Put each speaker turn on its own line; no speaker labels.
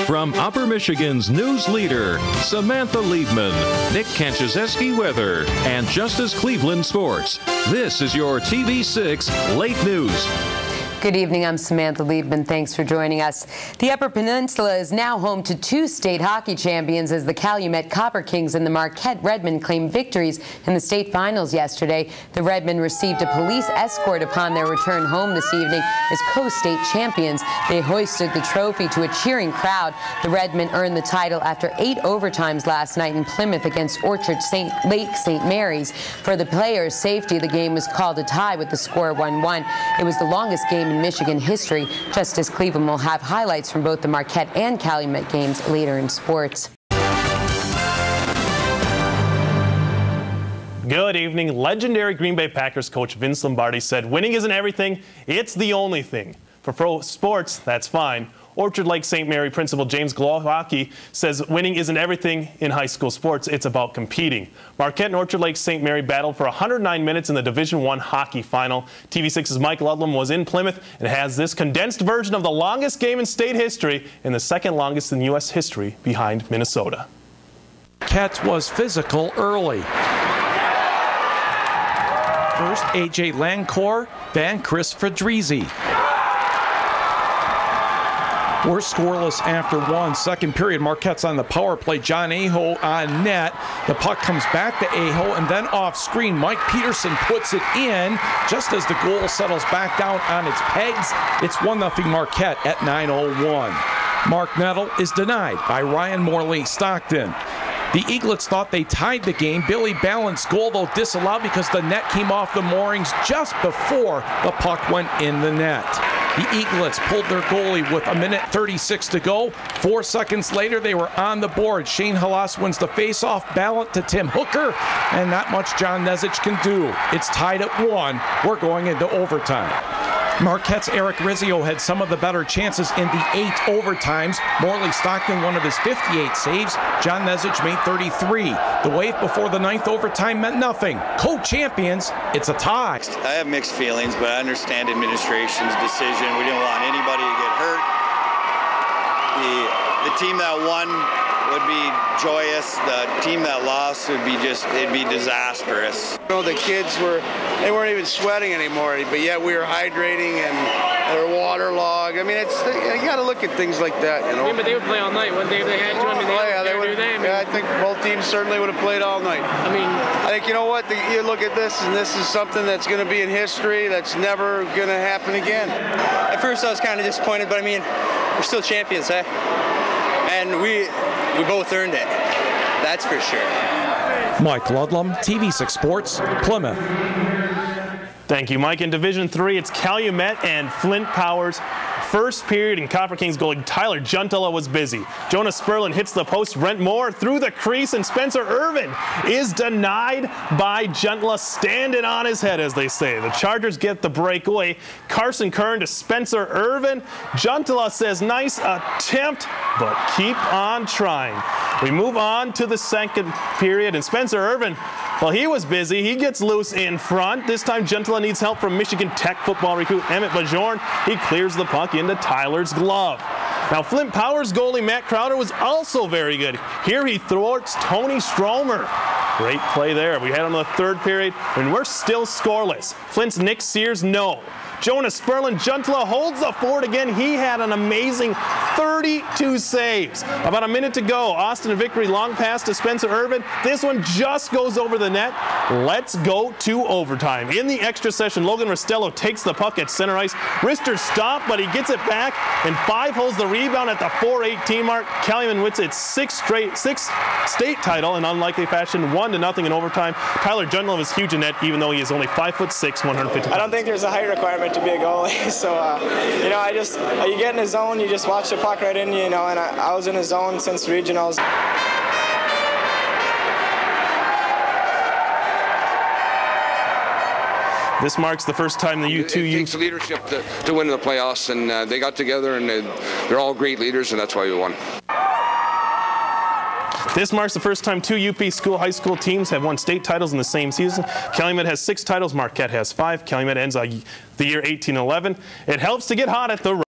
From Upper Michigan's news leader, Samantha Liebman, Nick Kanczewski weather, and Justice Cleveland sports. This is your TV6 Late News.
Good evening, I'm Samantha Liebman. Thanks for joining us. The Upper Peninsula is now home to two state hockey champions as the Calumet Copper Kings and the Marquette Redmen claimed victories in the state finals yesterday. The Redmen received a police escort upon their return home this evening as co-state champions. They hoisted the trophy to a cheering crowd. The Redmen earned the title after 8 overtimes last night in Plymouth against Orchard Lake St. Mary's. For the players' safety, the game was called a tie with the score 1-1. It was the longest game in Michigan history. Justice Cleveland will have highlights from both the Marquette and Calumet games later in sports.
Good evening. Legendary Green Bay Packers coach Vince Lombardi said winning isn't everything, it's the only thing. For pro sports, that's fine. Orchard Lake St. Mary principal James Glowacki says winning isn't everything in high school sports, it's about competing. Marquette and Orchard Lake St. Mary battled for 109 minutes in the Division I hockey final. TV6's Mike Ludlum was in Plymouth and has this condensed version of the longest game in state history and the second longest in U.S. history behind Minnesota.
Marquette was physical early. First, A.J. Lancourt, then Chris Fedrizzi. We're scoreless after one. Second period, Marquette's on the power play. John Aho on net. The puck comes back to Aho, and then off screen, Mike Peterson puts it in just as the goal settles back down on its pegs. It's 1-0 Marquette at 9:01. Mark Nettle is denied by Ryan Morley Stockton. The Eaglets thought they tied the game. Billy Ballant's goal, though, disallowed because the net came off the moorings just before the puck went in the net. The Eaglets pulled their goalie with 1:36 to go. 4 seconds later, they were on the board. Shane Halas wins the faceoff. Ballant to Tim Hooker, and not much John Nezich can do. It's tied at 1. We're going into overtime. Marquette's Eric Rizzio had some of the better chances in the 8 overtimes. Morley Stockton, one of his 58 saves. John Nezich made 33. The wait before the 9th overtime meant nothing. Co-champions, it's a tie.
I have mixed feelings, but I understand administration's decision. We didn't want anybody to get hurt. The team that won would be joyous. The team that lost would be it'd be disastrous.
You know, the kids they weren't even sweating anymore, but yet we were hydrating and they were waterlogged. I mean, you got to look at things like that, you know.
Yeah, but they would play all night, wouldn't they? If they had to, I mean, they would.
I think both teams certainly would have played all night.
I
think, you know what, you look at this, and this is something that's going to be in history. That's never going to happen again.
At first, I was kind of disappointed, but I mean, we're still champions, eh? And we both earned it. That's for sure.
Mike Ludlum, TV6 Sports, Plymouth.
Thank you, Mike. In Division III, it's Calumet and Flint Powers. First period, and Copper Kings goalie Tyler Juntila was busy. Jonas Sperlin hits the post. Brent Moore through the crease, and Spencer Irvin is denied by Juntila, standing on his head, as they say. The Chargers get the breakaway. Carson Kern to Spencer Irvin. Juntila says, nice attempt, but keep on trying. We move on to the second period, and Spencer Irvin, well, he was busy. He gets loose in front. This time, Juntila needs help from Michigan Tech football recruit Emmett Bajorn. He clears the puck into Tyler's glove. Now, Flint Powers goalie Matt Crowder was also very good. Here he thwarts Tony Stromer. Great play there. We head on the third period, and we're still scoreless. Flint's Nick Sears, no. Jonas Sperlin, Juntila holds the fort again. He had an amazing 32 saves. About a minute to go. Austin Vickery, long pass to Spencer Irvin. This one just goes over the net. Let's go to overtime. In the extra session, Logan Ristello takes the puck at center ice. Rister stopped, but he gets it back, and 5 holds the rebound at the 4:18 mark. Calumet wins its sixth state title in unlikely fashion, 1-0 in overtime. Tyler Juntila was huge in net, even though he is only 5'6", 150 pounds.
I don't think there's a height requirement to be a goalie, so you know, you get in a zone, you just watch the puck right in you, know, and I was in a zone since regionals.
This marks the first time the U2
It takes leadership to win in the playoffs, and they got together, and they're all great leaders, and that's why we won.
This marks the first time 2 UP high school teams have won state titles in the same season. Calumet has 6 titles, Marquette has 5. Calumet ends the year 18-11. It helps to get hot at the